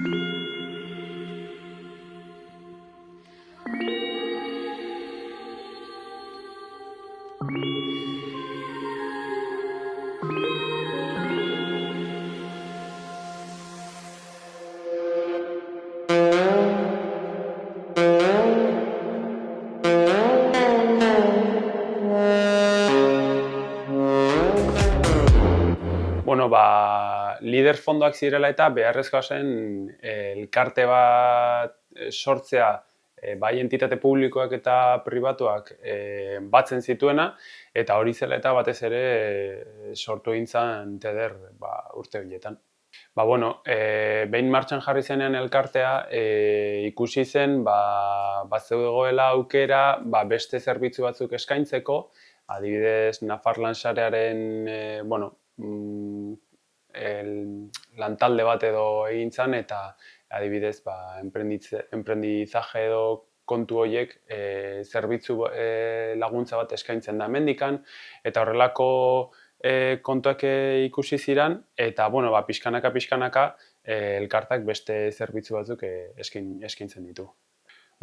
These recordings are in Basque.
Bueno, lider fondoak zirela eta beharrezkoa zen elkarte bat sortzea, bai entitate publikoak eta pribatuak batzen zituena, eta hori zela eta batez ere sortu egin zen TEDer urte horietan. Behin martxan jarri zenean elkartea, ikusi zen zegoela aukera beste zerbitzu batzuk eskaintzeko, adibidez Nafarlan sarearen lantalde bat edo egin zen, eta adibidez emprendizaje edo kontu horiek zerbitzu laguntza bat eskaintzen da hemendikan, eta horrelako kontuak ikusi ziren, eta pixkanaka elkartak beste zerbitzu batzuk eskaintzen ditu.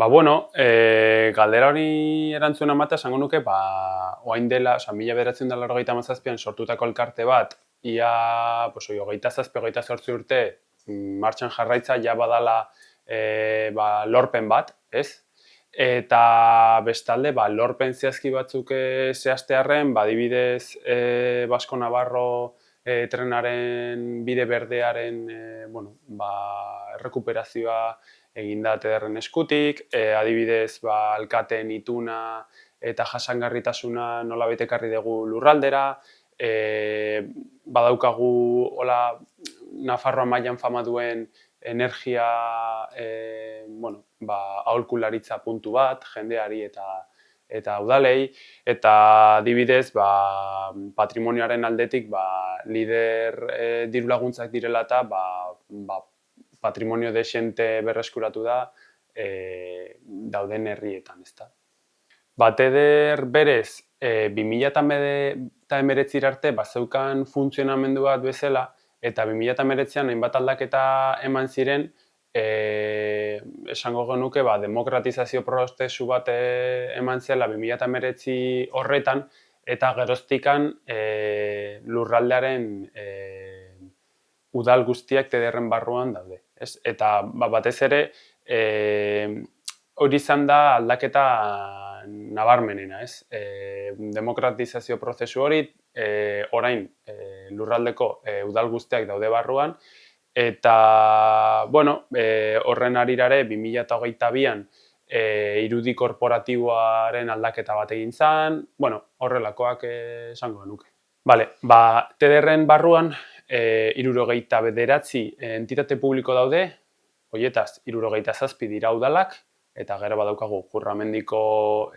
Galdera hori erantzuna ematea esango nuke, orain dela, 1997an sortutako elkarte bat, ia 27-28 urte martxan jarraitza ja badala lorpen bat, ez? Eta bestalde, lorpen zehazki batzuk zehaztearren, adibidez Basko Navarro trenaren bide berdearen errekuperazioa egin da TEDerren eskutik, adibidez alkateen ituna eta jasangarritasuna nolabait ekarri dugu lurraldera, badaukagu Nafarroa mailan fama duen energia aholkularitza puntu bat, jendeari eta udalei, eta adibidez patrimonioaren aldetik lider diru laguntzak direla eta patrimonio dexente berreskuratu da dauden herrietan, ezta. TEDer berez 2019 arte bazeukan funtzionamendu bat bezala, eta 2019an hainbat aldaketa eman ziren, esango genuke demokratizazio prozesu bat eman zela 2019 horretan, eta geroztikan lurraldearen udal guztiak TEDerren barruan daude. Eta batez ere, hori izan da aldaketa nabarmenena, ez? Demokratizazio prozesu hori, orain lurraldeko udal guztiak daude barruan, eta horren arirare 2022an irudi korporatiboaren aldaketa bat egin zen, horrelakoak esango genuke. TEDerren barruan 69 entitate publiko daude, horietaz 67 dira udalak, eta gero badaukagu Jurramendiko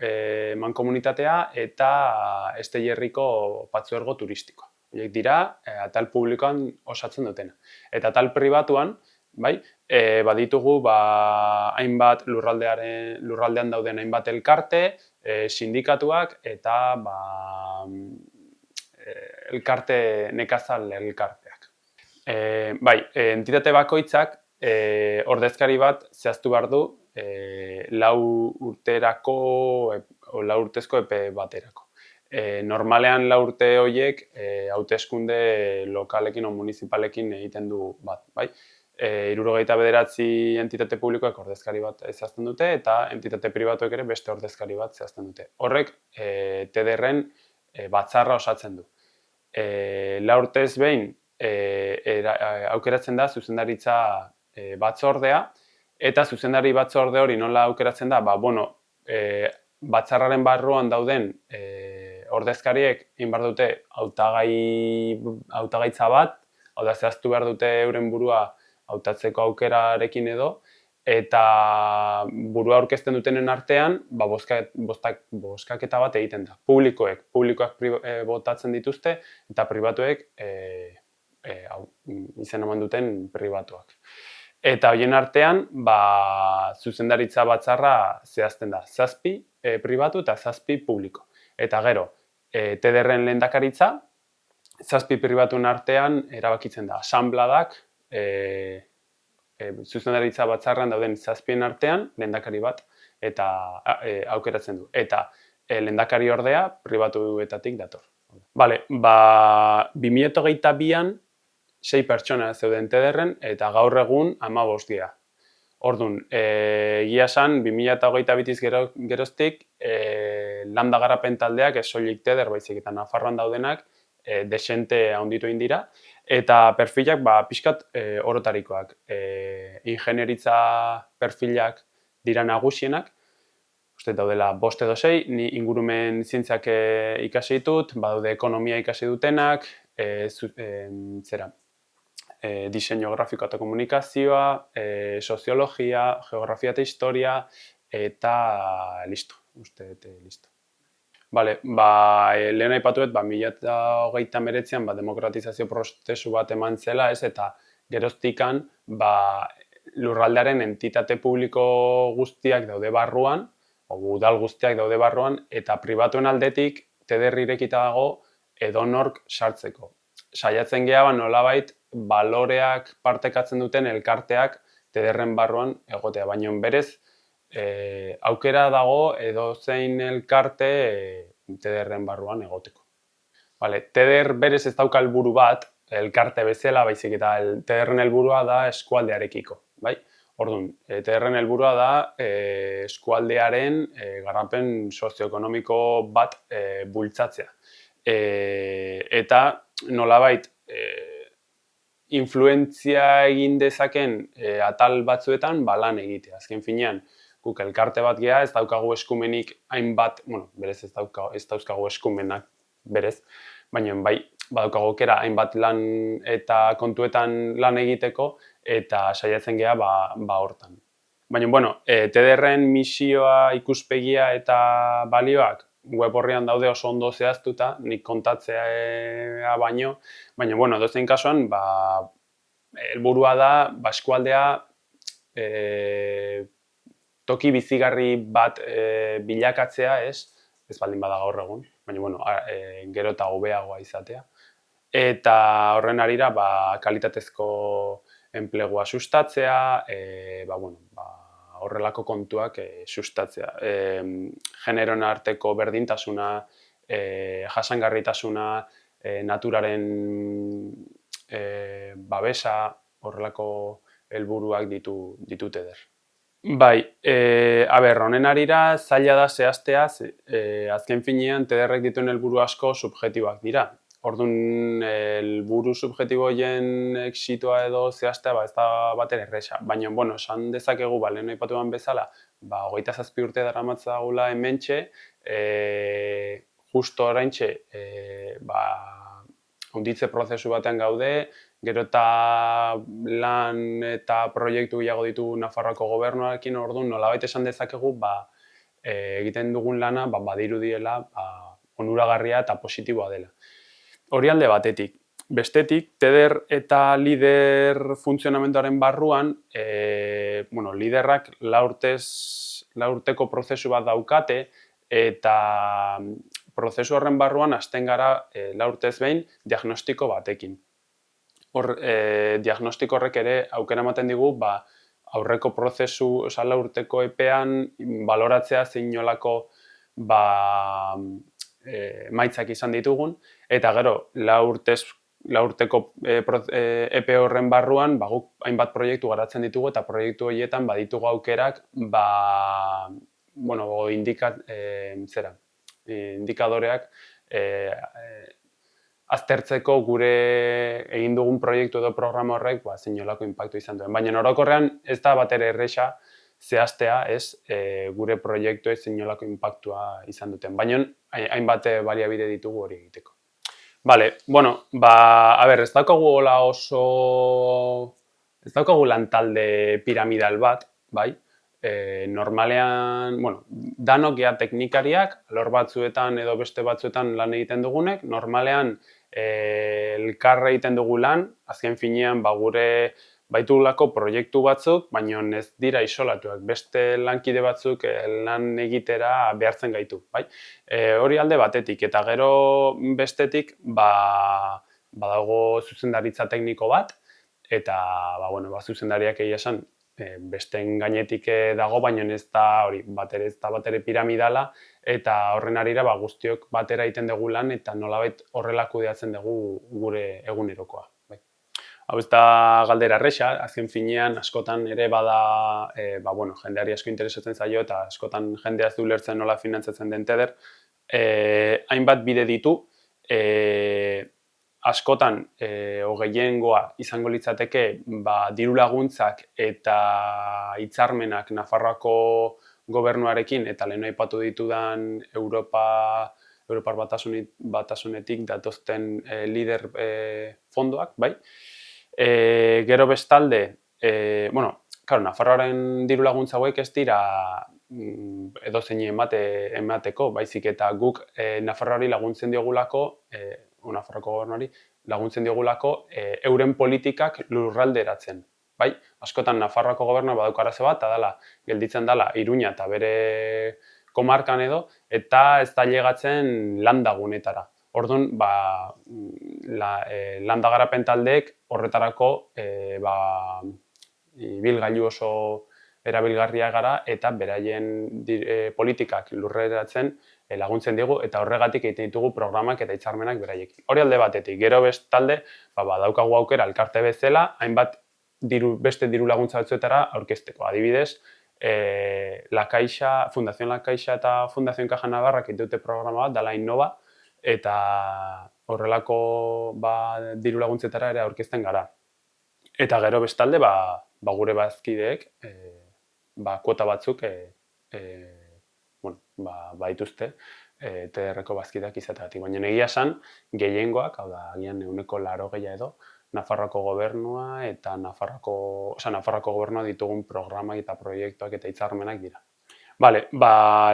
mankomunitatea eta Estellerriko patzuergo turistikoa. Horiek dira atal publikoan osatzen dutena. Eta atal pribatuan, baditugu hainbat lurraldean dauden hainbat elkarte, sindikatuak eta nekazal elkarteak. Entitate bakoitzak ordezkari bat zehaztu behar du 4 urtezko epe baterako. Normalean 4 urte horiek hauteskunde lokalekin o municipalekin egiten du bat. 69 entitate publikoek ordezkari bat zehazten dute, eta entitate pribatuek ere beste ordezkari bat zehazten dute. Horrek TEDerren batzarra osatzen du. 4 urtez behin aukeratzen da zuzendaritza batzordea, eta zuzendari batzorde hori nola aukeratzen da, batzarraren barruan dauden ordezkariek egin behar dute hautagaitza bat, hau da zehaztu behar dute euren burua hautatzeko aukerarekin edo, eta burua aurkezten dutenen artean, bozkaketa bat egiten da. Publikoak botatzen dituzte, eta pribatuek izena eman duten pribatuak. Eta horien artean, zuzendaritza batzarra zehazten da, 7 pribatu eta 7 publiko. Eta gero, TEDerren lehendakaritza, 7 pribatuen artean erabakitzen da, asanbladak zuzendaritza batzarrean dauden 7 artean, lehendakari bat, eta aukeratzen du. Eta lehendakari ordea pribatuetatik dator. Bale, 2022an 6 pertsona zeuden TDRen eta gaur egun 15 dira. Orduan, egia esan, 2022 geroztik, lambda garapen taldeak ez soilik TDR baizik eta Nafarroan daudenak desente handitu egin dira, eta perfilak pixkat orotarikoak. Ingenieritza perfilak dira nagusienak, uste daudela 5 edo 6, ni ingurumen zientziak ikasi ditut, badaude ekonomia ikasi dutenak, diseinu grafiko eta komunikazioa, soziologia, geografia eta historia, eta listo, uste listo. Bale, lehen aipatuet, 2029an demokratizazio prozesu bat eman zela, eta geroztikan lurraldearen entitate publiko guztiak daude barruan, udal guztiak daude barruan, eta pribatuen aldetik TDR irekita dago edonork sartzeko. Saiatzen geha nolabait baloreak partekatzen duten elkarteak TDRren barruan egotea, baina berez aukera dago edozein elkarte TDRren barruan egoteko. TDR berez ez dauka helburu bat, elkarte bezala, baizik eta TDRren helburua da eskualdearekiko. Orduan, TDRren helburua da eskualdearen garapen sozioekonomiko bat bultzatzea. Eta nolabait influentzia egin dezaken atal batzuetan lan egitea. Azken finean, guk elkarte bat geha, ez daukagu eskumenik hainbat, berez ez dauzkagu eskumenak berez, baina badaukagu aukera hainbat lan eta kontuetan lan egiteko eta saiatzen geha hortan. Baina, TDRren misioa, ikuspegia eta balioak web horrian daude oso ondo zehaztuta, nik kontatzea baino, baina, dozein kasuan, helburua da, eskualdea toki bizigarri bat bilakatzea, ez baldin bada gaur egun, baina, gero eta hobeagoa izatea. Eta horren harira, kalitatezko enplegua sustatzea, horrelako kontuak sustatzea. Generoen arteko berdintasuna, jasangarritasuna, naturaren babesa, horrelako helburuak ditu TDR. Honen harira zaila da zehaztea, azken finean TDRek dituen helburu asko subjektiboak dira. Orduan, helburu subjektibo horien exitoa edo zehaztea ez da batere erresa. Baina, esan dezakegu, lehen aipatuan bezala, 27 urte daramatzagula hementxe, justo oraintxe, handitze prozesu batean gaude, gero eta lan eta proiektu gehiago ditu Nafarroako gobernuarekin, orduan nolabait esan dezakegu egiten dugun lana badirudiela onuragarria eta positiboa dela. Hori alde batetik. Bestetik, TDR eta lider funtzionamenduaren barruan, liderrak 4 urteko prozesu bat daukate, eta prozesu horren barruan hasten gara 4 urtez behin diagnostiko batekin. Diagnostiko horrek ere aukera ematen digu, aurreko prozesu, 4 urteko epean, baloratzea zein nolako emaitzak izan ditugun, eta gero, 4 urteko epe horren barruan, guk hainbat proiektu garatzen ditugu, eta proiektu horietan baditugu aukerak, indikadoreak aztertzeko gure egin dugun proiektu edo programa horrek zein nolako inpaktu izan duen. Baina orokorrean ez da batere erresa zehaztea gure proiektuek zein nolako inpaktua izan duten. Baina hainbat baliabide ditugu hori egiteko. Ez daukagu hola oso... Ez daukagu lantalde piramidal bat, bai? Normalean, danok gea teknikariak, alor batzuetan edo beste batzuetan lan egiten dugunek, normalean elkarra egiten dugu lan, azken finean gure baitugulako proiektu batzuk, baina ez dira isolatuak, beste lankide batzuk lan egitera behartzen gaitu, bai? Hori alde batetik, eta gero bestetik badago zuzendaritza tekniko bat, eta zuzendariak egia esan besteen gainetik dago, baina ez da hori, batere piramidala, eta horren arira guztiok batera egiten dugu lan, eta nolabait horrela kudeatzen dugu gure egunerokoa. Hau ez da galdera erresa, azken finean askotan ere bada, jendeari asko interesatzen zaio, eta askotan jendea ez du ulertzen nola finantzatzen den Tether. Hainbat bide ditu, askotan, gehiengoa izango litzateke, diru laguntzak eta hitzarmenak Nafarroako gobernuarekin, eta lehen aipatu ditudan Europar Batasunetik datozten lider fondoak, bai? Gero bestalde, Nafarroaren diru laguntza hauek ez dira edozein emateko, baizik eta guk Nafarroari laguntzen diogulako, Nafarroako gobernuari laguntzen diogulako euren politikak lurralderatzen. Bai, askotan Nafarroako gobernua badauka arazo bat, eta gelditzen dela Iruña eta bere komarkan edo, eta ez da llegatzen landagunetara. Orduan, landa garapen taldeek horretarako ibilgailu oso erabilgarria gara eta beraien politikak lurreratzen laguntzen digu eta horregatik egiten ditugu programak eta hitzarmenak beraiekin. Hori alde batetik, gero bestalde, badaukagu aukera elkarte bezala, hainbat beste diru laguntza batzuetara aurkezteko. Adibidez, La Caixa, Fundación La Caixa eta Fundación Caja Navarrak ditute programa bat, dela Innova, eta horrelako diru laguntzetara ere aurkezten gara. Eta gero bestalde, gure bazkideek, kuota batzuk baituzte TDR-ko bazkideak izategatik. Baina egia esan, gehiengoak, hau da, agian 80% edo, Nafarroako gobernua eta Nafarroako gobernua ditugun programak eta proiektuak eta hitzarmenak dira. Bale,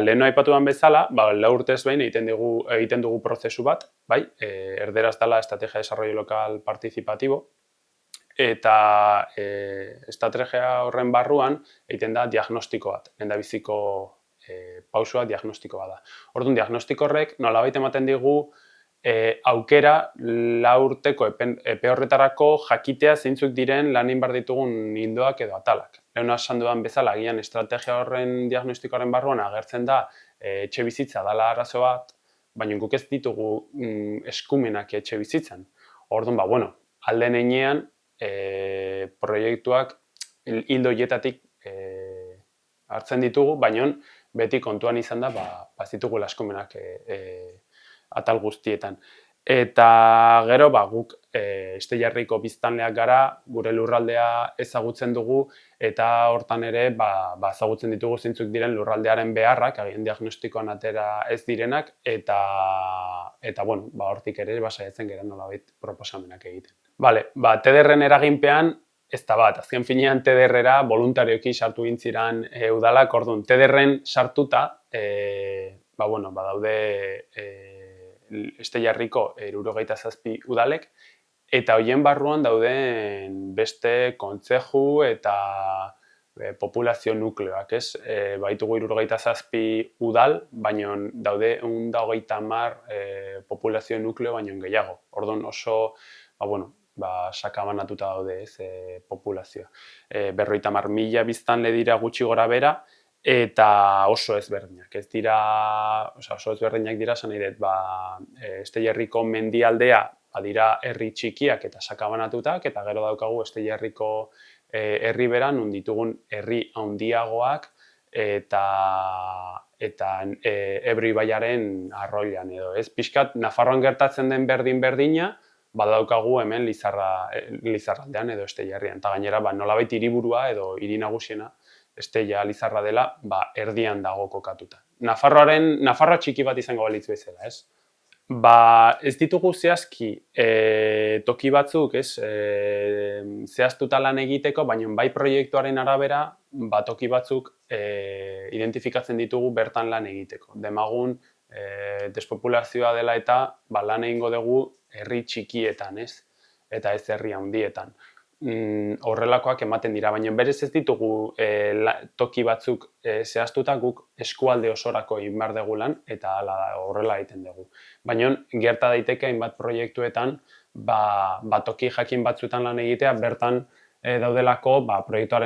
leheno aipatuan bezala, 4 urtez behin egiten dugu prozesu bat, bai, erderaz dela Estrategia de Desarrollo Local Participativo, eta estrategia horren barruan egiten da diagnostiko bat, lehendabiziko pausua diagnostikoa da. Orduan, diagnostiko horrek nolabait ematen digu aukera 4 urteko epe horretarako jakitea zeintzuk diren lan egin behar ditugun ildoak edo atalak. Lehen esan dudan bezala, agian estrategia horren diagnostikoaren barruan agertzen da etxe bizitza dela arazo bat, baina guk ez ditugu eskumenak etxe bizitzan. Orduan, alden heinean proiektuak ildo hietatik hartzen ditugu, baina beti kontuan izan da, bazitugula eskumenak atal guztietan. Eta gero, guk Esteiarriko biztanleak gara, gure lurraldea ezagutzen dugu, eta hortan ere, ezagutzen ditugu zeintzuk diren lurraldearen beharrak, agian diagnostikoan atera ez direnak, eta hortik ere, saiatzen gara nolabait proposamenak egiten. Bale, TDR-en eraginpean, ez da bat, azken finean TDR-era voluntarioki sartu gintziran udalak, orduan, TDR-en sartuta, badaude Esteiarriko 77 udalek, eta horien barruan dauden beste kontzeju eta populazio nukleoak, ez? Baitugu 77 udal, baina daude 130 populazio nukleo baino gehiago. Orduan oso, sakabanatuta daude, ez, populazioa. 50.000 biztanle dira gutxi gora bera, eta oso ezberdinak. Oso ezberdinak dira, esan nahi dut, Esteiarriko mendialdea dira herri txikiak eta sakabanatutak, eta gero daukagu Esteiarriko herri beran, non ditugun herri handiagoak eta Ebro ibaiaren arroilan edo, ez? Pixkat, Nafarroan gertatzen den berdin-berdina, badaukagu hemen Lizarraldean edo Esteiarrian. Eta gainera, nolabait hiriburua edo hiri nagusiena, Esteia Lizarra dela, erdian dago kokatuta. Nafarroa txiki bat izango balitz bezala, ez? Ez ditugu zehazki toki batzuk, ez, zehaztuta lan egiteko, baina bai proiektuaren arabera, toki batzuk identifikatzen ditugu bertan lan egiteko. Demagun, despopulazioa dela eta lan egingo dugu herri txikietan, ez? Eta ez herri handietan. Horrelakoak ematen dira, baina berez ez ditugu toki batzuk zehaztuta guk eskualde osorako egin behar dugu lan eta horrela egiten dugu. Baina gerta daiteke hainbat proiektuetan toki jakin batzuetan lan egitea, bertan daudelako proiektu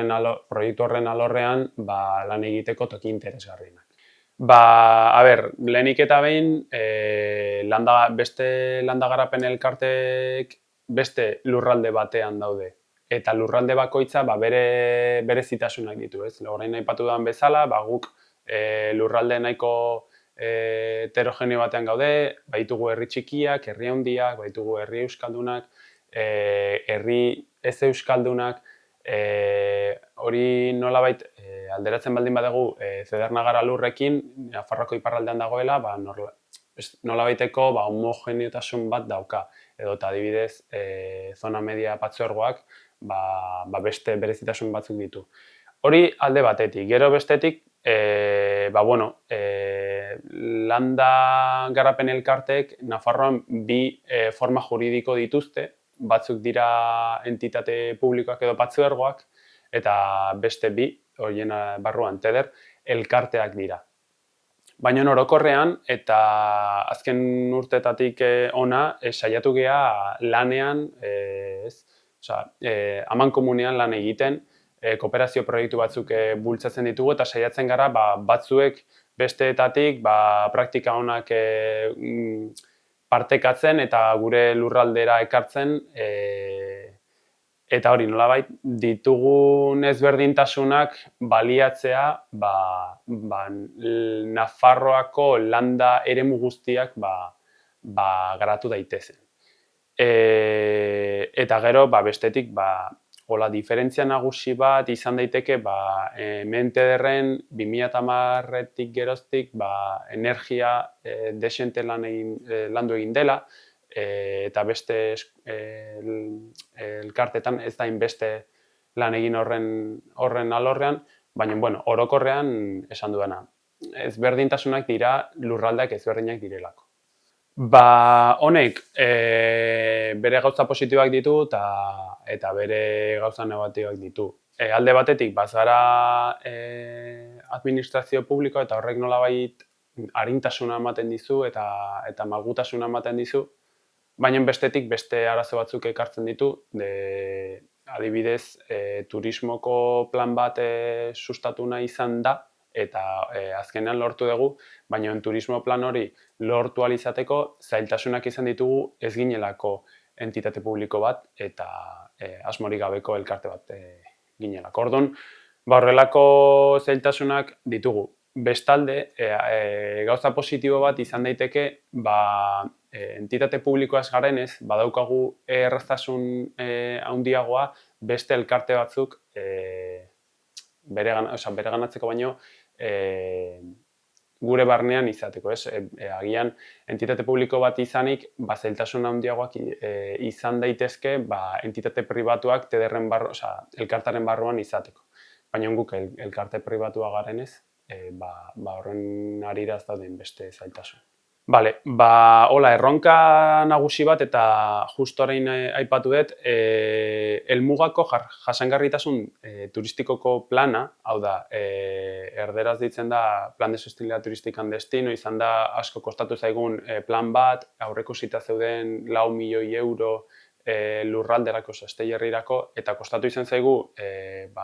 horren alorrean lan egiteko toki interesgarrienak. Lehenik eta behin, beste landa garapen elkarteek beste lurralde batean daude. Eta lurralde bakoitza bere berezitasunak ditu, ez? Orain aipatu dudan bezala, guk lurralde nahiko heterogeneo batean gaude, baditugu herri txikiak, herri handiak, baditugu herri euskaldunak, herri ez euskaldunak, hori nolabait alderatzen baldin badugu Zedernagara lurrekin, Nafarroako iparraldean dagoela, nolabaiteko homogeneotasun bat dauka. Edota adibidez, zona media patzuergoak beste berezitasun batzuk ditu. Hori alde batetik, gero bestetik, landa garapen elkarteek Nafarroan bi forma juridiko dituzte, batzuk dira entitate publikoak edo patzuergoak, eta beste bi, horien barruan teder, elkarteak dira. Baina orokorrean, eta azken urtetatik ona, saiatu gea lanean, amankomunean lan egiten, kooperazio proiektu batzuk bultzatzen ditugu, eta saiatzen gara batzuek besteetatik praktika onak partekatzen eta gure lurraldera ekartzen, eta hori nolabait ditugun ezberdintasunak baliatzea Nafarroako landa eremu guztiak garatu daitezen. Eta gero bestetik hola diferentzia nagusi bat izan daiteke hemen Tederren 2010etik geroztik energia desente landu egin dela, eta beste elkartetan ez da inbeste lan egin horren alorrean, baina orokorrean esan duena. Ezberdintasunak dira lurraldeak ezberdinak direlako. Honek bere gauza positiboak ditu eta bere gauza negatiboak ditu. Alde batetik, bazara administrazio publiko eta horrek nolabait arintasuna ematen dizu eta malgutasuna ematen dizu, baina bestetik beste arazo batzuk ekartzen ditu, adibidez, turismoko plan bat sustatu nahi izan da, eta azkenean lortu dugu, baina turismo plan hori lortu ahal izateko zailtasunak izan ditugu ez ginelako entitate publiko bat eta asmorik gabeko elkarte bat ginelako. Orduan, horrelako zailtasunak ditugu. Bestalde, gauza positibo bat izan daiteke, entitate publikoaz garenez, badaukagu erraztasun handiagoa beste elkarte batzuk bereganatzeko baino gure barnean izateko, ez? Agian entitate publiko bat izanik, zailtasun handiagoak izan daitezke entitate pribatuak elkartaren barruan izateko. Baina guk elkarte pribatua garenez, horren harira ez dauden beste zailtasun. Hola, erronka nagusi bat eta justo orain aipatu dut, helmugako jasangarritasun turistikoko plana, hau da, erderaz ditzen da Plan de Sostenibilidad Turística en Destino, izan da asko kostatu zaigun plan bat, aurreikusita zeuden 4 milioi euro lurralderako, Steilerrirako, eta kostatu izan zaigu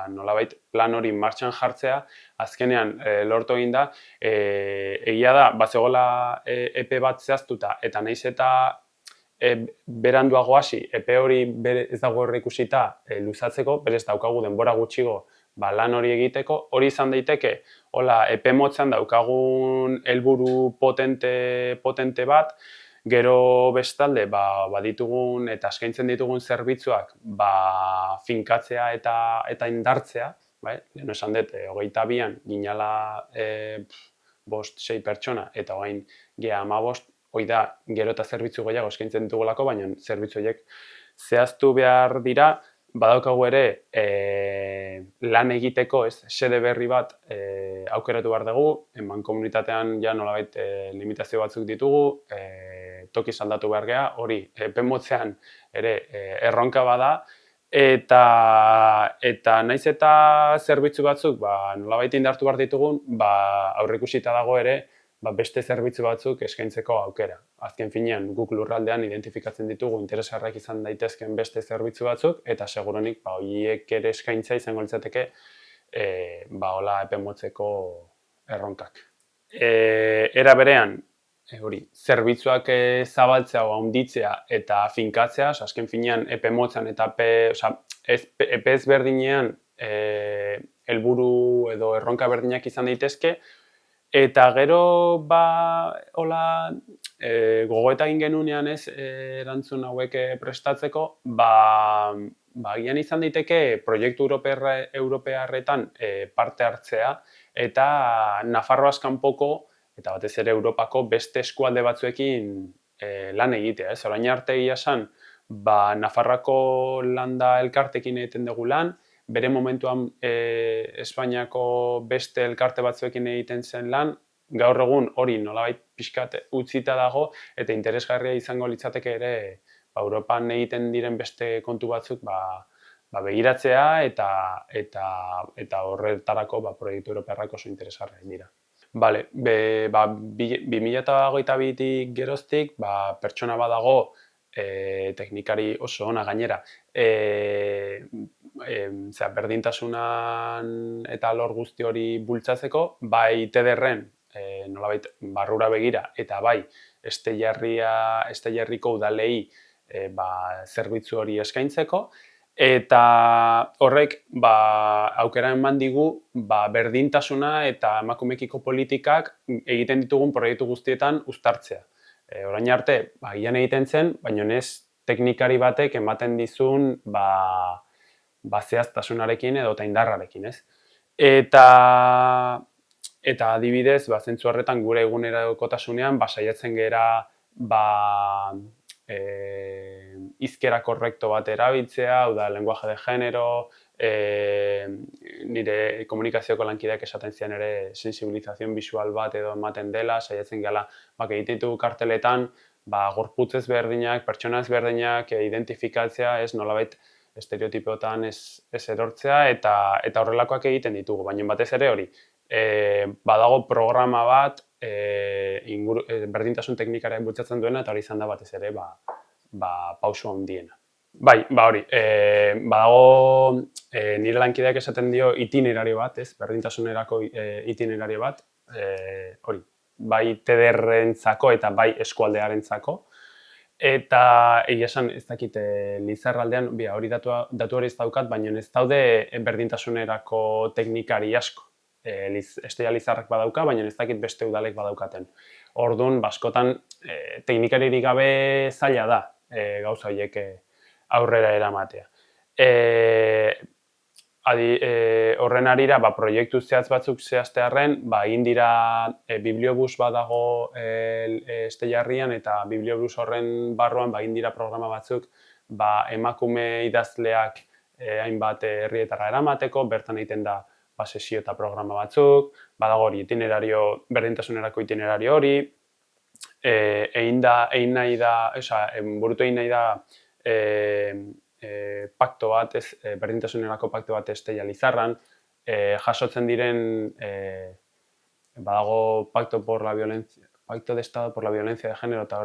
nolabait plan hori martxan jartzea, azkenean lortu egin da, egia da, bazegoela epe bat zehaztuta, eta nahiz eta beranduago hasi, epe hori ez dago aurreikusita luzatzeko, berez daukagu denbora gutxigo lan hori egiteko, hori izan daiteke, epe motzean daukagun helburu potente bat, gero bestalde, baditugun eta eskaintzen ditugun zerbitzuak finkatzea eta indartzea, lehen esan dut, 22an ginala 5-6 pertsona eta orain gea 15, hori da gero eta zerbitzu gehiago eskaintzen ditugulako, baina zerbitzu horiek zehaztu behar dira, badaukagu ere lan egiteko, sede berri bat aukeratu behar dugu, mankomunitatean ja nolabait limitazio batzuk ditugu, toki aldatu behar gea, hori epe motzean ere erronka bada, eta naiz eta zerbitzu batzuk nolabait indartu behar ditugun, aurreikusita dago ere beste zerbitzu batzuk eskaintzeko aukera. Azken finean, guk lurraldean identifikatzen ditugu interesgarriak izan daitezken beste zerbitzu batzuk, eta seguruenik horiek ere eskaintza izango litzateke hola epe motzeko erronkak. Era berean, zerbitzuak zabaltzea o handitzea eta finkatzea, azken finean epe motzan eta epe ezberdinean helburu edo erronka berdinak izan daitezke, eta gero gogoeta egin genunean erantzun hauek prestatzeko, agian izan daiteke proiektu europearretan parte hartzea eta Nafarroaz kanpoko eta batez ere Europako beste eskualde batzuekin lan egitea. Orain arte egia esan, Nafarroako landa elkartekin egiten dugu lan, bere momentuan Espainiako beste elkarte batzuekin egiten zen lan, gaur egun hori nolabait pixkat utzita dago eta interesgarria izango litzateke ere Europan egiten diren beste kontu batzuk begiratzea eta horretarako proiektu europearrak oso interesgarriak dira. 2022tik geroztik pertsona badago teknikari oso ona gainera berdintasunan eta alor guzti hori bultzatzeko, bai TDR-en nolabait barrura begira eta bai Este-Jarriko udalei zerbitzu hori eskaintzeko, eta horrek aukera eman digu berdintasuna eta emakumekiko politikak egiten ditugun proiektu guztietan uztartzea. Orain arte, agian egiten zen, baina ez teknikari batek ematen dizun zehaztasunarekin edo indarrarekin, ez? Eta adibidez, zentzu horretan gure egunerokotasunean saiatzen gera hizkera korrekto bat erabiltzea, hau da, lenguaje de género, nire komunikazioko lankideak esaten zian ere sensibilizazion visual bat edo ematen dela, saiatzen gala, egiten ditugu karteletan, gorputz ezberdinak, pertsona ezberdinak identifikatzea, ez nolabait estereotipoetan ez erortzea, eta horrelakoak egiten ditugu, baina batez ere hori. Badago programa bat berdintasun teknikariak bultzatzen duena, eta hori izan da batez ere pauso handiena. Bai, hori, badago nire lankideak esaten dio itinerario bat, ez, berdintasunerako itinerario bat, hori, bai TDR-entzako eta bai eskualdearentzako, eta egia esan ez dakit Lizarraldean, hori datu hori ez daukat, baina ez daude berdintasunerako teknikari asko. Esteia Lizarrak badauka, baina ez dakit beste udalek badaukaten. Orduan, askotan teknikaririk gabe zaila da gauza horiek aurrera eramatea. Horren arira, proiektu zehatz batzuk zehaztearren, egin dira bibliobus badago Este-Jarrian eta bibliobus horren barruan egin dira programa batzuk emakume idazleak hainbat herrietara eramateko, bertan egiten da sesio eta programa batzuk, badago hori berdintasunerako itinerario hori, burutu egin nahi da pakto bat, berdintasunerako pakto bat Esteia Lizarran, jasotzen diren, badago pacto de Estado por la violencia de género, eta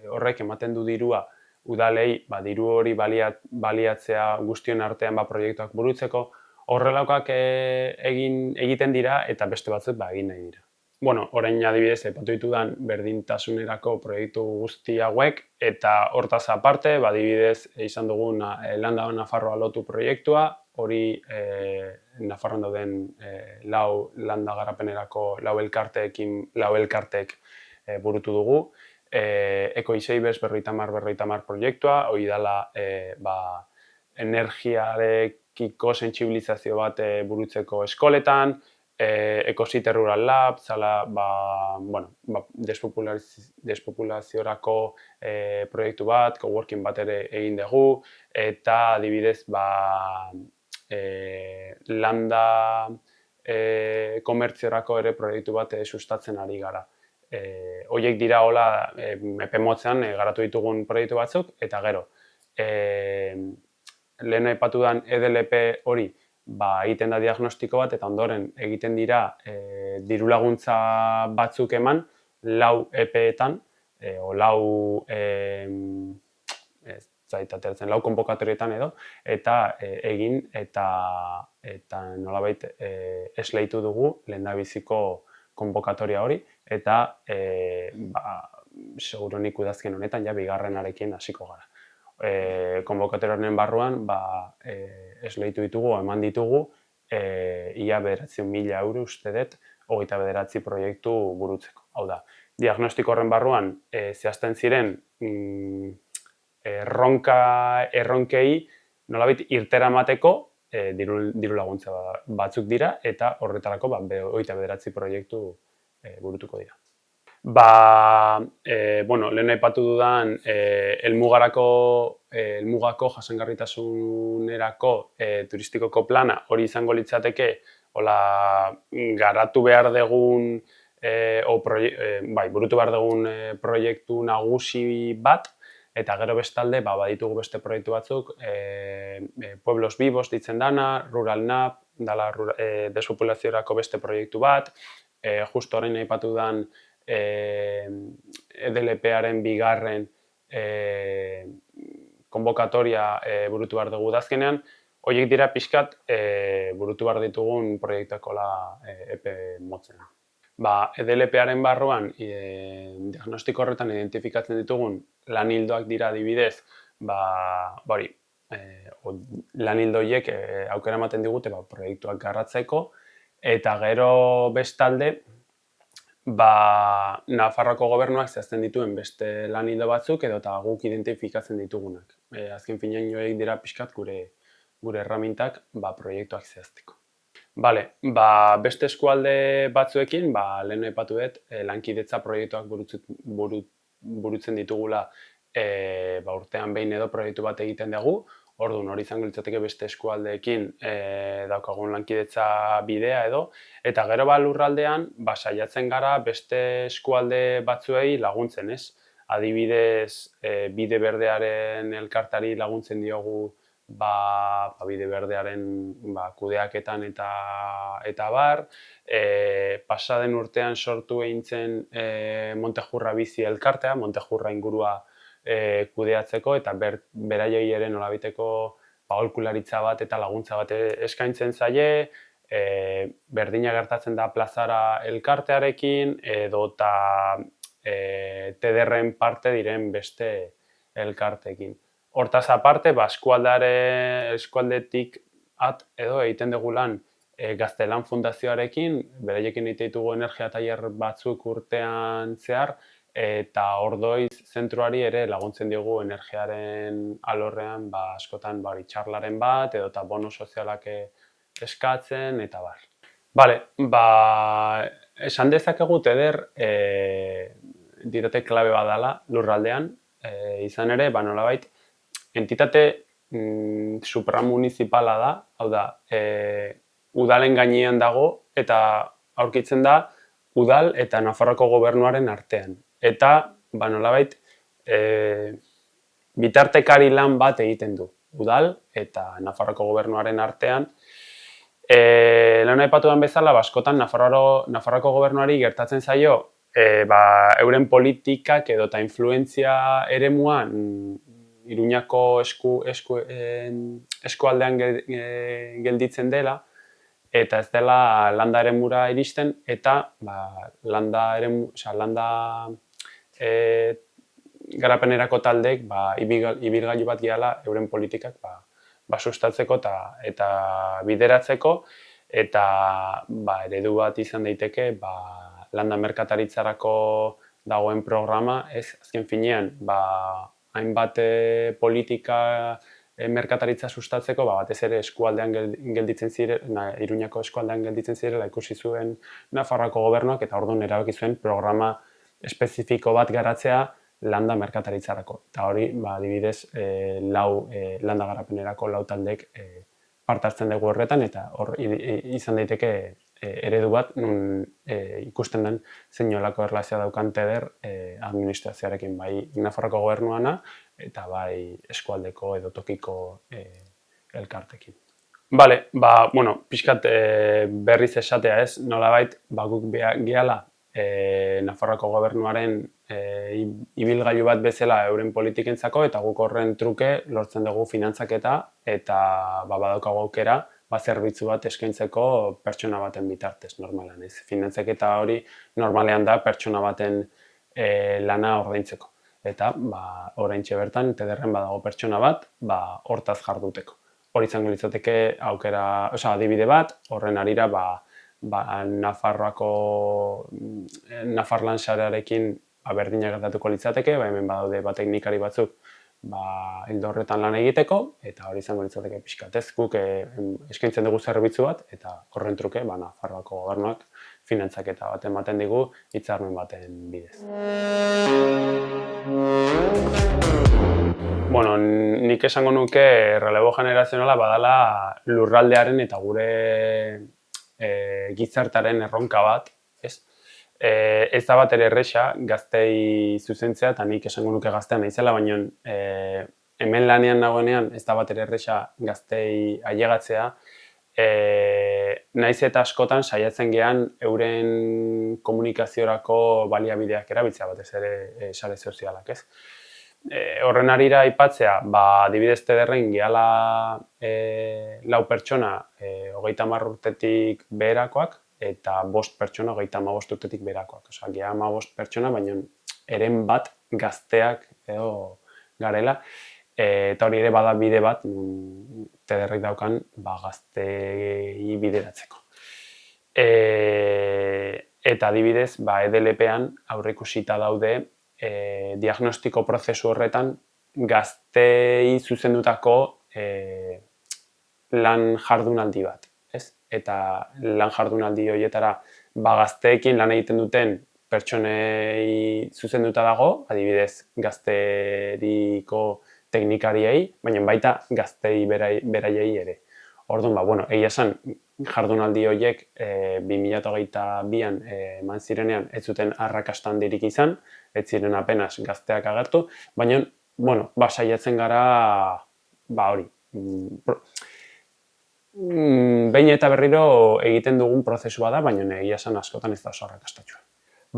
horrek ematen du dirua udalei, diru hori baliatzea guztion artean proiektuak burutzeko, horrelakoak egiten dira eta beste batzuk egin nahi dira. Orain adibidez, aipatu ditudan berdintasunerako proiektu guzti hauek, eta hortaz aparte, adibidez, izan dugun Landa Nafarroa lotu proiektua, hori Nafarroan dauden landa garapenerako lau elkartek burutu dugu. Ekoizeibes 50-50 proiektua, hori dela energiarekiko sentsibilizazio bat burutzeko eskoletan, Ecosite Rural Lab, zala despopulaziorako proiektu bat, coworking bat ere egin dugu, eta adibidez landa komertziorako ere proiektu bat sustatzen ari gara. Horiek dira hola epe motzean garatu ditugun proiektu batzuk, eta gero, lehen aipatu den EDLP hori egiten da diagnostiko bat eta ondoren egiten dira diru laguntza batzuk eman, lau epeetan, o lau, ez zait ateratzen, lau konbokatorietan edo, eta egin eta nolabait esleitu dugu lehendabiziko konbokatoria hori, eta seguruenik udazken honetan ja bigarrenarekin hasiko gara. Konbokatorioaren barruan esleitu ditugu, eman ditugu, ia 9.000 euro uste dut, 29 proiektu burutzeko. Hau da, diagnostiko horren barruan zehazten ziren erronkei nolabait irtera emateko diru laguntza batzuk dira, eta horretarako 29 proiektu burutuko dira. Lehen aipatu dudan helmugako jasangarritasunerako turistikoko plana hori izango litzateke garatu behar dugun burutu behar dugun proiektu nagusi bat, eta gero bestalde baditugu beste proiektu batzuk, Pueblos Vivos ditzen dana, Rural NAP, dala despopulaziorako beste proiektu bat, justo orain aipatu dudan EDLP-aren bigarren konbokatoria burutu behar dugu udazkenean. Horiek dira pixkat burutu behar ditugun proiektuekola epe motzena. EDLP-aren barruan diagnostiko horretan identifikatzen ditugun lan ildoak dira adibidez, lan ildo horiek aukera ematen digute proiektuak garratzeko, eta gero bestalde Nafarroako gobernuak zehazten dituen beste lan ildo batzuk edo eta guk identifikatzen ditugunak. Azken finean joek dira pixkat gure erramintak proiektuak zehazteko. Beste eskualde batzuekin, lehen aipatu dut, lankidetza proiektuak burutzen ditugula urtean behin edo proiektu bat egiten dugu. Orduan, hori izango litzateke beste eskualdeekin daukagun lankidetza bidea edo, eta gero lurraldean saiatzen gara beste eskualde batzuei laguntzen, ez? Adibidez, Bide Berdearen elkartari laguntzen diogu Bide Berdearen kudeaketan eta bar, pasaden urtean sortu egin zen Montejurra bizi elkartea, Montejurra ingurua kudeatzeko, eta beraiei ere nolabiteko aholkularitza bat eta laguntza bat eskaintzen zaie, berdina gertatzen da plazara elkartearekin, edo eta TDR-en parte diren beste elkarteekin. Hortaz aparte, eskualdetik edo egiten dugu lan Gaztelan Fundazioarekin, beraiekin egiten ditugu energia tailer batzuk urtean zehar, eta Ordoiz zentroari ere laguntzen diogu energiaren alorrean askotan txarlaren bat, edo eta bono sozialak eskatzen, eta bar. Esan dezakegu TDR entitate klabe badala lurraldean, izan ere, nolabait, entitate supramunicipala da, hau da, udalen gainean dago, eta aurkitzen da udal eta Nafarroako gobernuaren artean. Eta, nolabait, bitartekari lan bat egiten du, udal eta Nafarroako gobernuaren artean. Lehen aipatuan bezala, askotan Nafarroako gobernuari gertatzen zaio euren politikak edo eta influentzia eremuan Iruñako eskualdean gelditzen dela, eta ez dela landa eremura iristen, eta landa garapenerako taldeek ibilgailu bat gehala euren politikak sustatzeko eta bideratzeko, eta eredu bat izan daiteke landa merkataritzarako dagoen programa, ez azken finean hainbat politika merkataritza sustatzeko, batez ere eskualdean gelditzen zirela, Iruñako eskualdean gelditzen zirela ikusi zuen Nafarroako gobernuak, eta orduan erabaki zuen programa espezifiko bat garatzea landa merkataritzarako. Eta hori, adibidez, landa garapenerako lau taldek parte hartzen dugu horretan, eta hor izan daiteke eredu bat nun ikusten den zein nolako erlazioa daukan TDR administrazioarekin, bai Nafarroako gobernuana eta bai eskualdeko edo tokiko elkartekin. Pixkat berriz esatea ez, nolabait guk gehala Nafarroako gobernuaren ibilgailu bat bezala euren politikentzako, eta guk horren truke lortzen dugu finantzaketa eta badaukagu aukera zerbitzu bat eskaintzeko pertsona baten bitartez normalan. Finantzaketa hori normalean da pertsona baten lana ordaintzeko. Eta oraintxe bertan Tederren badago pertsona bat hortaz jarduteko. Hori izango litzateke adibide bat, horren harira Nafarlan sarearekin berdina gertatuko litzateke, hemen badaude teknikari batzuk ildo horretan lan egiteko, eta hori izango litzateke pixkatez guk eskaintzen dugu zerbitzu bat, eta horren truke Nafarroako gobernuak finantzaketa bat ematen digu hitzarmen baten bidez. Bueno, nik esango nuke relebo generazionala badala lurraldearen eta gure gizartaren erronka bat, ez? Ez da bat ere erresa gaztei zuzentzea, eta nik esango nuke gaztean naizela, baina hemen lanean nagoenean ez da bat ere erresa gaztei ailegatzea, naiz eta askotan saiatzen gean euren komunikaziorako baliabideak erabiltzea, batez ere sare sozialak, ez? Horren harira aipatzea, adibidez Tederren gehala 4 pertsona 30 urtetik beherakoak, eta 5 pertsona 35 urtetik beherakoak. Geha 15 pertsona, baina eren bat gazteak edo garela, eta hori ere bada bide bat Tederrek daukan gaztei bideratzeko. Eta adibidez, EDLP-an aurreikusita daude diagnostiko prozesu horretan gaztei zuzendutako lan jardunaldi bat. Eta lan jardunaldi horietara gazteekin lan egiten duten pertsonei zuzenduta dago, adibidez gazteriko teknikariei, baina baita gaztei beraiei ere. Orduan, egia esan jardunaldi horiek 2022an eman zirenean ez zuten arrakasta handirik izan, ez ziren apenas gazteak agertu, baina saiatzen gara hori. Behin eta berriro egiten dugun prozesua da, baina egia esan askotan ez da oso arrakastatsua.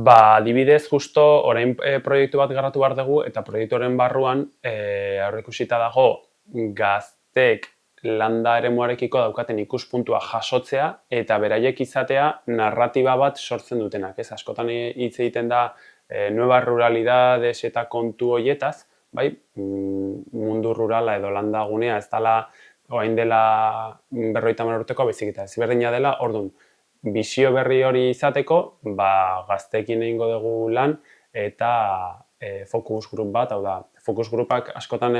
Adibidez, justo orain proiektu bat garatu behar dugu, eta proiektuaren barruan aurreikusita dago gazteek landa eremuarekiko daukaten ikuspuntua jasotzea eta beraiek izatea narratiba bat sortzen dutenak. Askotan hitz egiten da nueva ruralidades eta kontu horietaz, mundu rurala edo landa gunea ez dela orain dela 50 urteko baizik eta ezberdina dela, orduan, bisio berri hori izateko, gazteekin egingo dugu lan eta focus group bat, hau da, focus groupak askotan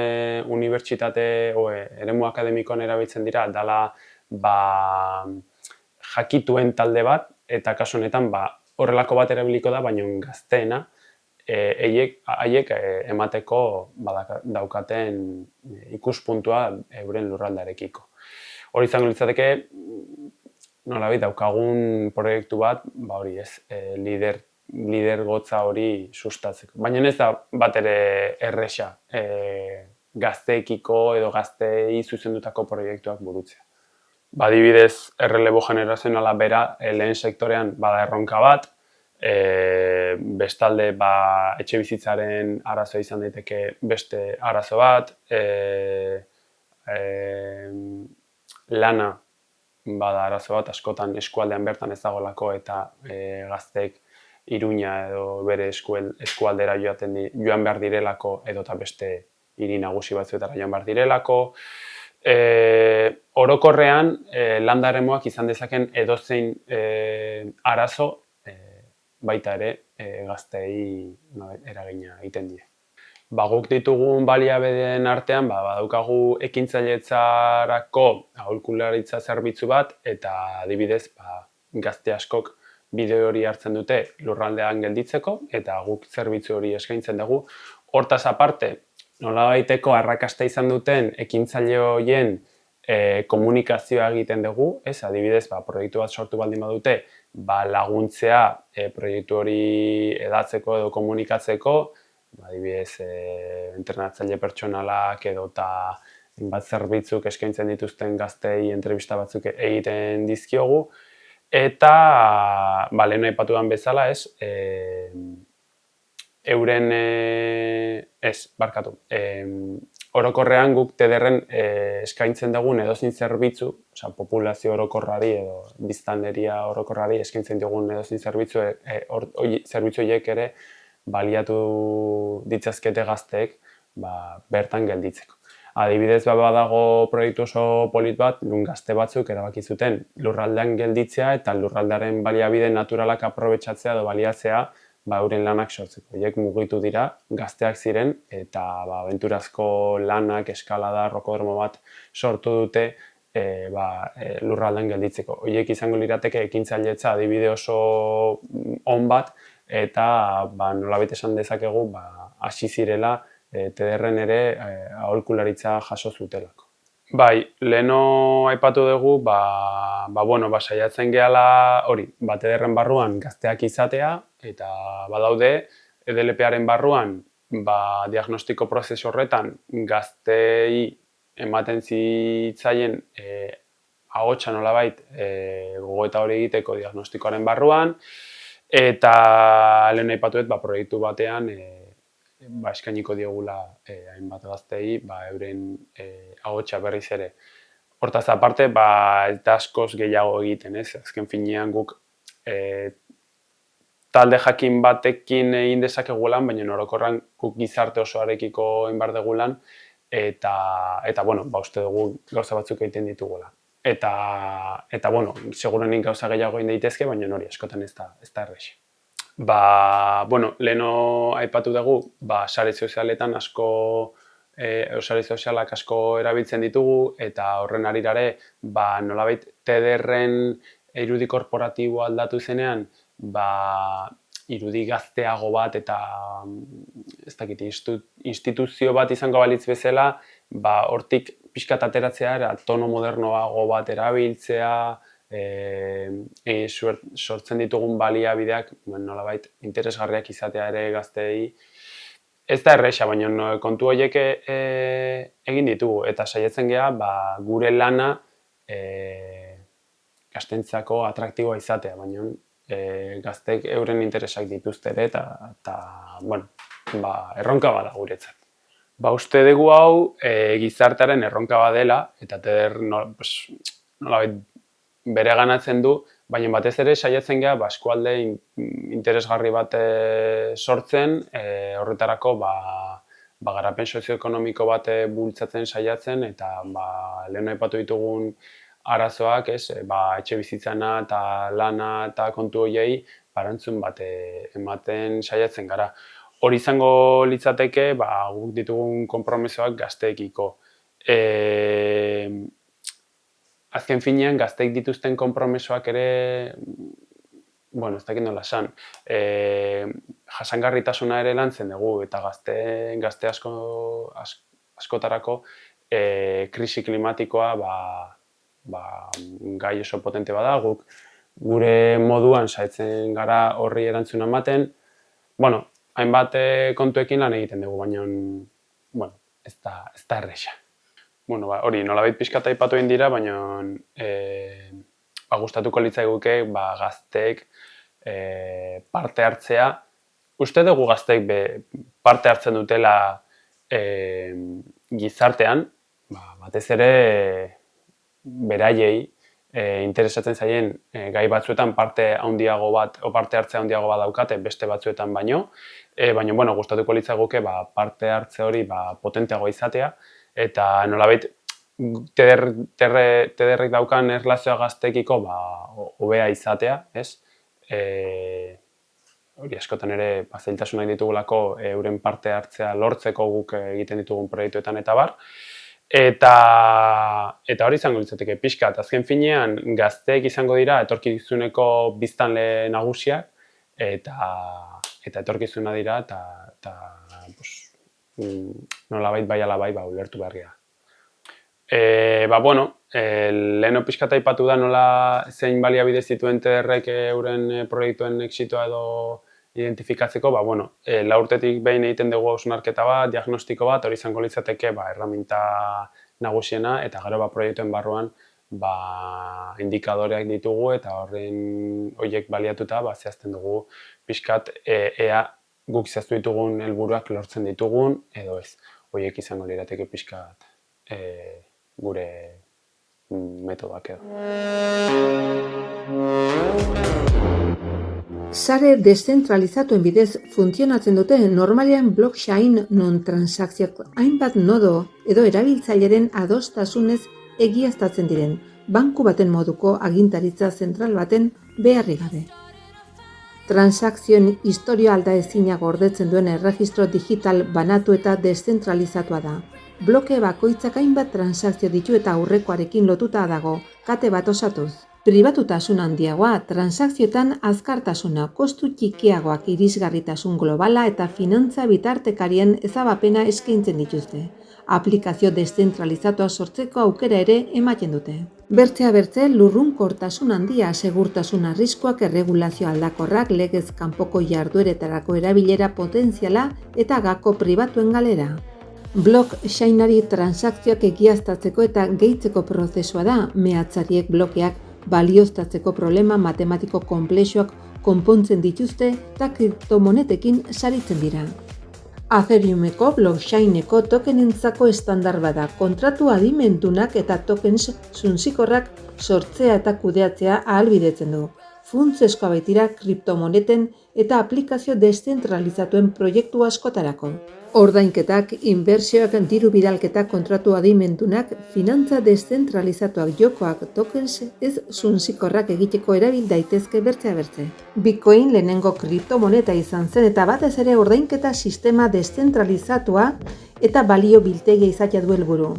unibertsitate eremu akademikoan erabiltzen dira, dela jakituen talde bat, eta kasu honetan horrelako bat erabiliko da, baina gazteena, haiek emateko daukaten ikuspuntua euren lurraldearekiko. Hori izango litzateke, nolabait daukagun proiektu bat, lidergotza hori sustatzeko. Baina ez da bat ere erresa gazteekiko edo gaztei zuzendutako proiektuak burutzea. Adibidez, errelebo generazionala bera lehen sektorean bada erronka bat, bestalde etxe bizitzaren arazoa izan daiteke beste arazo bat, lana bada arazo bat, askotan eskualdean bertan ez dagoelako eta gazteek Iruña edo bere eskualdera joan behar direlako edota beste hiri nagusi batzuetara joan behar direlako. Orokorrean, landa eremuak izan dezaken edozein arazo baita ere gazteei eragina egiten die. Guk ditugun baliabideen artean badaukagu ekintzailetzarako aholkularitza zerbitzu bat eta adibidez gazte askok bideo hori hartzen dute lurraldean gelditzeko eta guk zerbitzu hori eskaintzen dugu. Hortaz aparte, nolabaiteko arrakasta izan duten ekintzaile horien komunikazioa egiten dugu, adibidez, proiektu bat sortu baldin badute, laguntzea proiektu hori edatzeko edo komunikatzeko, adibidez, entrenatzaile pertsonalak edo eta bat zerbitzuk eskaintzen dituzten gaztei entrevista batzuk egiten dizkiogu, eta lehen aipatu den bezala, euren, orokorrean guk TDRren eskaintzen dugun edozein zerbitzu, populazio orokorrari edo biztanleria orokorrari eskaintzen dugun edozein zerbitzu, zerbitzu horiek ere baliatu ditzazkete gazteek bertan gelditzeko. Adibidez, badago proiektu oso polit bat, nun gazte batzuk erabaki zuten lurraldean gelditzea eta lurraldearen baliabide naturalak aprobetxatzea edo baliatzea euren lanak sortzeko. Horiek mugitu dira, gazteak ziren, eta abenturazko lanak, eskalada, rokodromo bat sortu dute lurraldean gelditzeko. Horiek izango lirateke ekintzailetza adibide oso on bat, eta nolabait esan dezakegu hasi zirela TDRren ere aholkularitza jaso zutelako. Bai, leheno aipatu dugu, saiatzen gehala hori, TDRren barruan gazteak izatea, eta badaude, EDLP-aren barruan, diagnostiko prozesu horretan gaztei ematen zitzaien ahotsa nolabait gogoeta hori egiteko diagnostikoaren barruan, eta lehen aipatu dut proiektu batean eskainiko diogula hainbat gaztei euren ahotsa berriz ere. Hortaz aparte, eta askoz gehiago egiten, azken finean guk talde jakin batekin egin dezakegu lan, baina orokorran guk gizarte osoarekiko egin behar dugu lan, eta uste dugu gauza batzuk egiten ditugula. Eta segurenik gauza gehiago egin daitezke, baina hori askotan ez da errez. Leheno aipatu dugu, sare sozialetan sare sozialak asko erabiltzen ditugu, eta horren arirare, nolabait TDRren irudi korporatiboa aldatu zenean, irudi gazteago bat eta instituzio bat izango balitz bezala, hortik pixkat ateratzea, tono modernoago bat erabiltzea, sortzen ditugun baliabideak nolabait interesgarriak izatea ere gazteei. Ez da erresa, baina kontu horiek egin ditugu, eta saiatzen geha gure lana gaztentzako atraktiboa izatea, baina gazteek euren interesak dituzte ere, eta erronka bada guretzat. Uste dugu hau gizartearen erronka badela, eta TDR nolabait bere ganatzen du, baina batez ere saiatzen geha eskualde interesgarri bat sortzen, horretarako garapen sozioekonomiko bat bultzatzen saiatzen, eta lehen aipatu ditugun arazoak, etxe bizitzana eta lana eta kontu horiei erantzun bat ematen saiatzen gara. Hori izango litzateke guk ditugun konpromisoak gazteekiko. Azken finean, gazteik dituzten konpromisoak ere, ez dakit nola esan, jasangarritasuna ere lantzen dugu, eta gazte askotarako krisi klimatikoa gai oso potente bada, guk gure moduan saiatzen gara horri erantzuna ematen, hainbat kontuekin lan egiten dugu, baina ez da erresa. Hori, nolabait pixkat aipatu egin dira, baina gustatuko litzaiguke gazteek parte hartzea. Uste dugu gazteek parte hartzen dutela gizartean, batez ere beraiei interesatzen zaien gai batzuetan parte hartzea handiago bat daukate beste batzuetan baino, baina gustatuko litzaiguke parte hartze hori potenteago izatea, eta nolabait TDRek daukan erlazioa gaztekiko hobea izatea, hori askotan ere zailtasunak ditugulako euren parte hartzea lortzeko guk egiten ditugun proiektuetan eta bar. Eta hori izango litzateke pixkat, azken finean gazteek izango dira etorkizuneko biztanle nagusiak, eta etorkizuna dira, eta nolabait bai ala bai ulertu beharria. Leheno pixkat aipatu da nola zein baliabide zituen TDRek euren proiektuen exitoa edo identifikatzeko, lau urtetik behin egiten dugu hausnarketa bat, diagnostiko bat, hori izango litzateke erraminta nagusiena, eta gero proiektuen barruan indikadoreak ditugu eta horiek baliatuta zehazten dugu pixkat ea guk zehaztu ditugun helburuak lortzen ditugun edo ez. Horiek izango lirateke pixkat gure metodoak edo. Sare deszentralizatuen bidez funtzionatzen dute normalean blockchain non-transakzioak hainbat nodo edo erabiltzaileren adostasunez egiaztatzen diren, banku baten moduko agintaritza zentral baten beharrik gabe. Transakzioen historia aldaezina gordetzen duen erregistro digital banatu eta deszentralizatua da. Bloke bakoitzak hainbat transakzio ditu eta aurrekoarekin lotuta dago, kate bat osatuz. Pribatutasun handiagoa, transakzioetan azkartasuna, kostu txikiagoak, irisgarritasun globala eta finantza bitartekarien ezabapena eskaintzen dituzte. Aplikazio deszentralizatua sortzeko aukera ere ematen dute. Bertzea bertze, lurrunkortasun handia, segurtasun arriskuak, erregulazio aldakorrak, legez kanpoko jardueretarako erabilera potentziala eta gako pribatuen galera. Blockchainari transakzioak egiaztatzeko eta gehitzeko prozesua da, mehatzariek blokeak balioztatzeko problema matematiko konplexuak konpontzen dituzte eta kriptomonetekin saritzen dira. Ethereumeko blockchaineko tokenentzako estandar bada, kontratu adimendunak eta tokens suntsikorrak sortzea eta kudeatzea ahalbidetzen du. Funtsezkoa baitira kriptomoneten eta aplikazio deszentralizatuen proiektu askotarako. Ordainketak, inbertsioak, diru bidalketak, kontratu adimendunak, finantza deszentralizatuak, jokoak, tokens ez suntsikorrak egiteko erabil daitezke bertzea bertze. Bitcoin lehenengo kriptomoneta izan zen eta batez ere ordainketa sistema deszentralizatua eta balio biltegia izatea du helburu.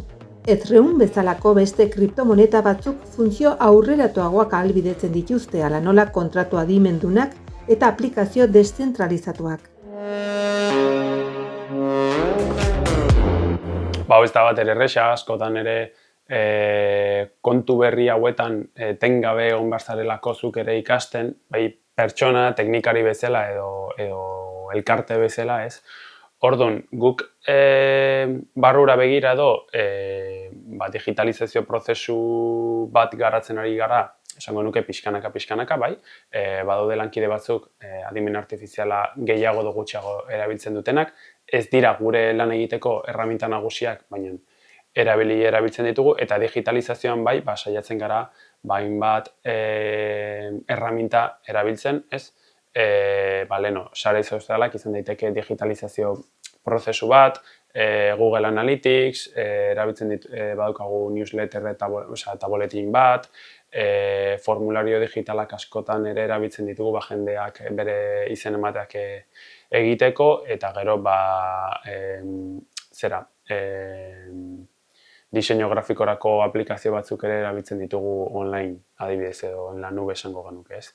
Ethereum bezalako beste kriptomoneta batzuk funtzio aurreratuagoak ahalbidetzen dituzte, hala nola kontratu adimendunak eta aplikazio deszentralizatuak. Ez da bat erresa, askotan ere kontu berri hauetan tengabe egon behar zarelako zuk ere ikasten, bai pertsona, teknikari bezala edo elkarte bezala, ez? Orduan, guk barrura begira edo digitalizazio prozesu bat garatzen ari gara, esango nuke pixkanaka, bai, badaude lankide batzuk adimen artifiziala gehiago edo gutxiago erabiltzen dutenak, ez dira gure lan egiteko erraminta nagusiak, baina erabiltzen ditugu, eta digitalizazioan bai, saiatzen gara, hainbat erraminta erabiltzen, ez? Sare sozialak izan daiteke digitalizazio prozesu bat, Google Analytics, erabiltzen badaukagu newsletter eta boletin bat, formulario digitalak askotan ere erabiltzen ditugu jendeak bere izen emateak egiteko, eta gero diseinu grafikorako aplikazio batzuk ere erabiltzen ditugu online, adibidez edo en la nube esango genuke, ez?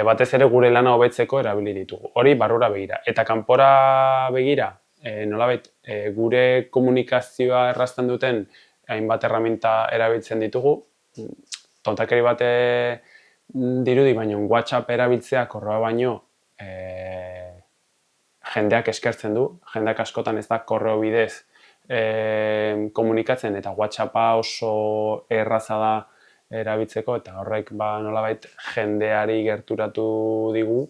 Batez ere gure lana hobetzeko erabili ditugu. Hori barrura begira. Eta kanpora begira, nolabait gure komunikazioa errazten duten hainbat erraminta erabiltzen ditugu. Tontakeri bate dirudi, baina WhatsApp erabiltzea korroa baino jendeak eskertzen du. Jendeak askotan ez da korreo bidez komunikatzen, eta WhatsAppa oso erraza da erabiltzeko, eta horrek nolabait jendeari gerturatu digu,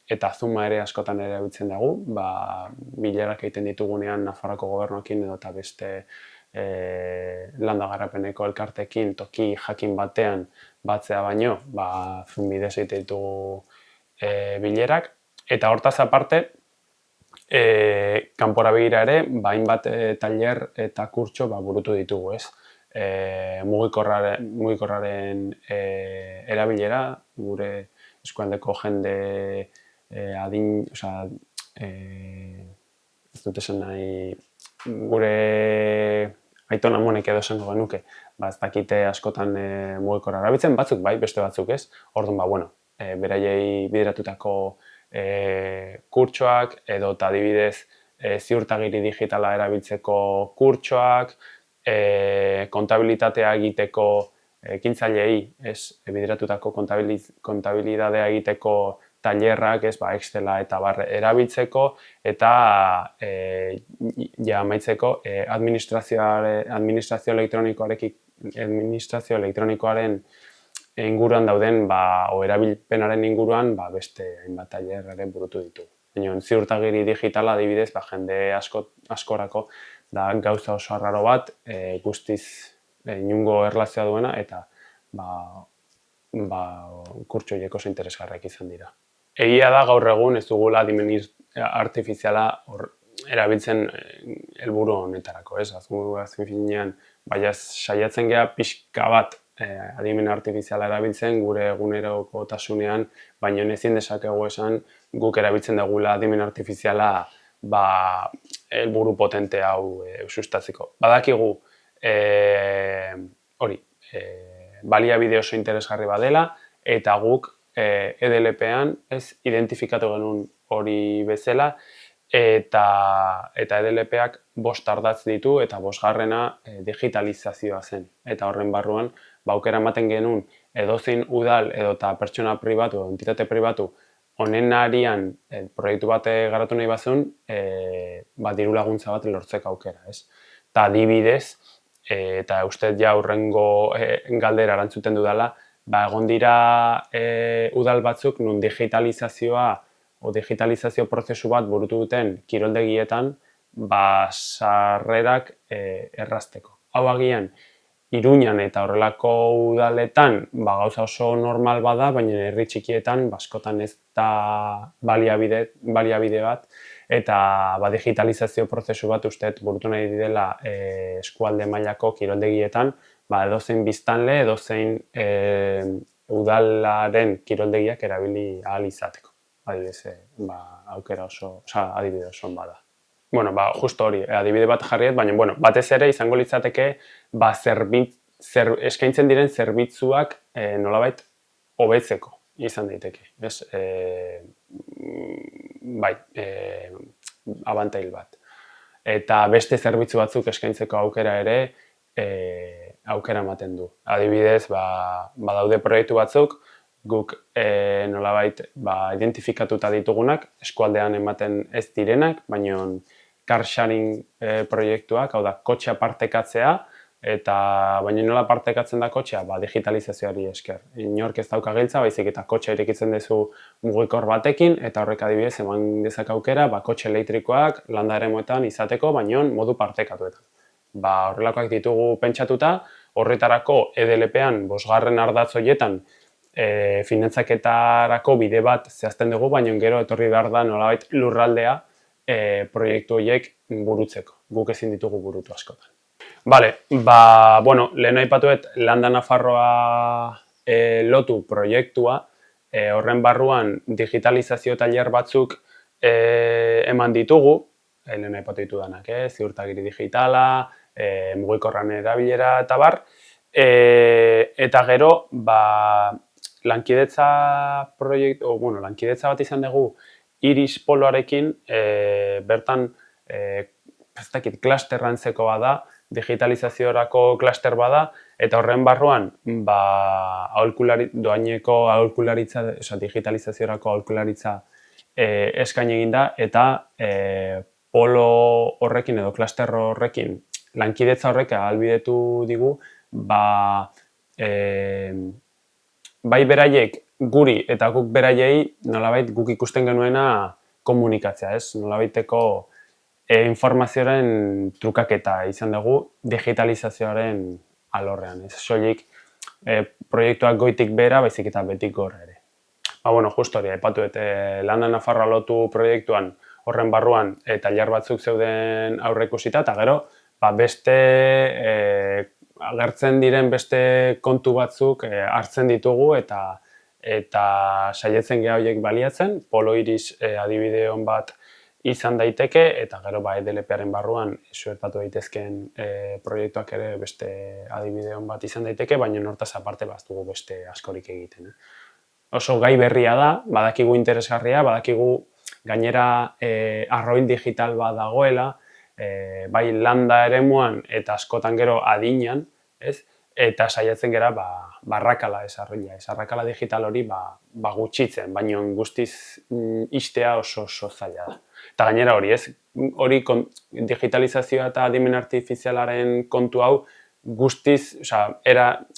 eta Zooma ere askotan erabiltzen dugu, bilerak egiten ditugunean Nafarroako gobernuekin edo eta beste landa garapeneko elkartekin toki jakin batean batzea baino, Zoom bidez egiten ditugu bilerak, eta hortaz aparte, kanpora begira ere, hainbat tailer eta kurtso burutu ditugu, ez? Mugikorraren erabilera, gure eskualdeko jende adin, ez dut esan nahi, gure aiton amonek edo esango genuke, ez dakite askotan mugikorra erabiltzen, batzuk bai, beste batzuk ez, orduan, beraiei bideratutako kurtsoak, edo adibidez ziurtagiri digitala erabiltzeko kurtsoak, kontabilitatea egiteko ekintzaileei, bideratutako kontabilidadea egiteko tailerrak, Excela eta erabiltzeko eta amaitzeko administrazio elektronikoaren inguruan dauden, erabilpenaren inguruan, beste hainbat tailer ere burutu ditugu. Baina ziurtagiri digitala adibidez, jende askorako da gauza oso arraro bat, guztiz inungo erlazioa duena eta kurtso horiek oso interesgarriak izan dira. Egia da gaur egun ez dugula adimen artifiziala erabiltzen helburu honetarako, ez? Azken finean, saiatzen gea pixka bat adimen artifiziala erabiltzen gure egunerokotasunean, baina ezin dezakegu esan guk erabiltzen dugula adimen artifiziala helburu potente hau sustatzeko. Badakigu baliabide oso interesgarri badela eta guk EDLP-an identifikatu genuen hori bezala eta EDLP-ak 5 ardatz ditu eta 5. Digitalizazioa zen. Eta horren barruan, aukera ematen genuen edozein udal edota pertsona pribatu edo entitate pribatu honen arian proiektu bat garatu nahi bazuen, diru laguntza bat lortzeko aukera, ez? Eta adibidez, eta uste ja hurrengo galdera erantzuten dudala, egon dira udal batzuk nun digitalizazio prozesu bat burutu duten kiroldegietan sarrerak errazteko. Hau agian, Iruñan eta horrelako udaletan gauza oso normal bada, baina herri txikietan askotan ez da baliabide bat eta digitalizazio prozesu bat usteet burutu nahi dela eskualde mailako kiroldegietan edozein biztanle, edozein udalaren kiroldegiak erabili ahal izateko. Adibidez, adibide oso bada. Justo hori, adibide bat jarriet, baina batez ere izango litzateke eskaintzen diren zerbitzuak nolabait hobetzeko izan daiteke. Abantail bat. Eta beste zerbitzu batzuk eskaintzeko aukera ere aukera ematen du. Adibidez, badaude proiektu batzuk, guk nolabait identifikatuta ditugunak, eskualdean ematen ez direnak, baina car sharing proiektuak, hau da, kotxea partekatzea, baina nola partekatzen da kotxea? Digitalizazioari esker. Inork ez dauka giltza, baizik eta kotxea irekitzen duzu mugikor batekin, eta horrek adibidez eman dezak aukera, kotxe elektrikoak landa eremuetan izateko, baina modu partekatuetan. Horrelakoak ditugu pentsatuta, horretarako EDLP-an 5. ardatz horietan finantzaketarako bide bat zehazten dugu, baina gero etorri behar da nolabait lurraldea proiektu horiek burutzeko. Guk ezin ditugu burutu askotan. Lehen aipatuet Landa Nafarroa lotu proiektua, horren barruan digitalizazio tailer batzuk eman ditugu, lehen aipatu ditudanak, ziurtagiri digitala, mugikorran erabilera eta bar, eta gero, lankidetza bat izan dugu Iris Poloarekin, bertan klaster antzeko bada, digitalizaziorako klaster bada, eta horren barruan doaineko digitalizaziorako aholkularitza eskaini egin da, eta polo horrekin edo klaster horrekin lankidetza horrek ahalbidetu digu, bai beraiek guri eta guk beraiei nolabait guk ikusten genuena komunikatzea, ez? Nolabaiteko informazioaren trukaketa izan dugu digitalizazioaren alorrean, ez? Soilik proiektuak goitik behera, baizik eta betik gora ere. Justo hori, aipatuet Landa Nafarroa lotu proiektuan horren barruan tailer batzuk zeuden aurreikusita, eta gero beste agertzen diren beste kontu batzuk hartzen ditugu eta saietzen geha horiek baliatzen, Polo Iris adibide hon bat izan daiteke, eta gero EDLP-aren barruan suertatu daitezkeen proiektuak ere beste adibide hon bat izan daiteke, baina hortaz aparte dugu beste askorik egiten. Oso gai berria da, badakigu interesgarria, badakigu gainera arroil digital bat dagoela, bai landa eremuan eta askotan gero adinean, eta saiatzen gera barrakala desarrolla. Arrakala digital hori gutxitzen, baina guztiz istea oso zaila da. Eta gainera hori, hori digitalizazioa eta adimen artifizialaren kontu hau guztiz,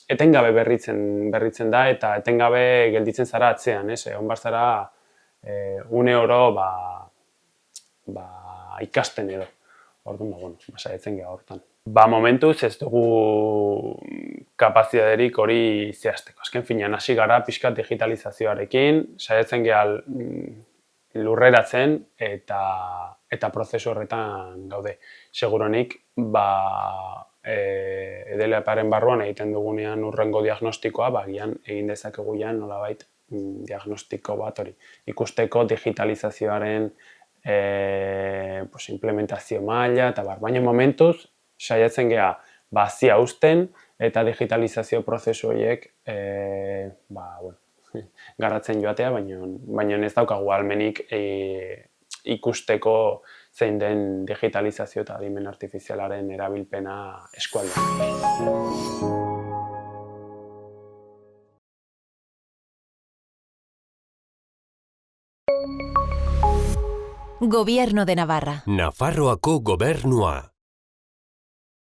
etengabe berritzen da eta etengabe gelditzen zara atzean, egon bar zara une oro ikasten edo. Orduan, saiatzen gera hortan. Momentuz ez dugu kapazitaterik hori zehazteko. Azken finean, hasi gara pixka digitalizazioarekin, saiatzen gera lurreratzen eta prozesu horretan gaude. Seguronik, EDLParen barruan egiten dugunean urrengo diagnostikoa, gian egin dezakegu nolabait diagnostiko bat hori. Ikusteko digitalizazioaren implementazio maila eta baina momentuz saiatzen gea zia uzten eta digitalizazio prozesu horiek garatzen joatea, baina ez daukagu ahalmenik ikusteko zein den digitalizazio eta adimen artifizialaren erabilpena eskualdean. Gobierno de Navarra. Nafarroako gobernua.